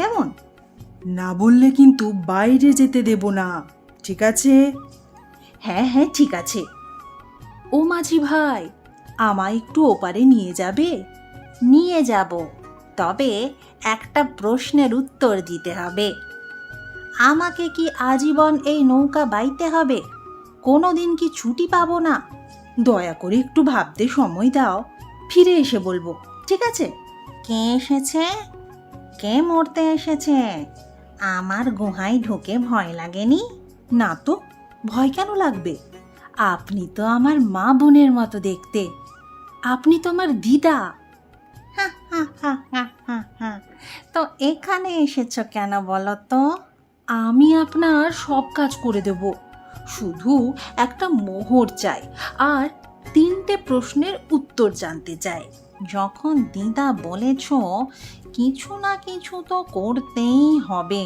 কেমন? না বললে কিন্তু বাইরে যেতে দেব না, ঠিক আছে? হ্যাঁ হ্যাঁ, ঠিক আছে। ও মাঝি ভাই, আমায় একটু ওপারে নিয়ে যাবে? নিয়ে যাব, তবে একটা প্রশ্নের উত্তর দিতে হবে। আমাকে কি আজীবন এই নৌকা বাইতে হবে? কোনো দিন কি ছুটি পাবো না? দয়া করে একটু ভাবতে সময় দাও, ফিরে এসে বলবো, ঠিক আছে? কে এসেছে? কে মরতে এসেছে? আমার গুহায় ঢুকে ভয় লাগেনি? না তো, ভয় কেন লাগবে? আপনি তো আমার মা বোনের মতো দেখতে, আপনি তো আমার দিদা। হা হা হা হা হা হা। তো এখানে এসেছো কেন বলো তো? আমি আপনার সব কাজ করে দেব, শুধু একটা মোহর চাই আর 3টে প্রশ্নের উত্তর জানতে চাই। যখন দিদা বলেছ, কিছু না কিছু তো করতেই হবে।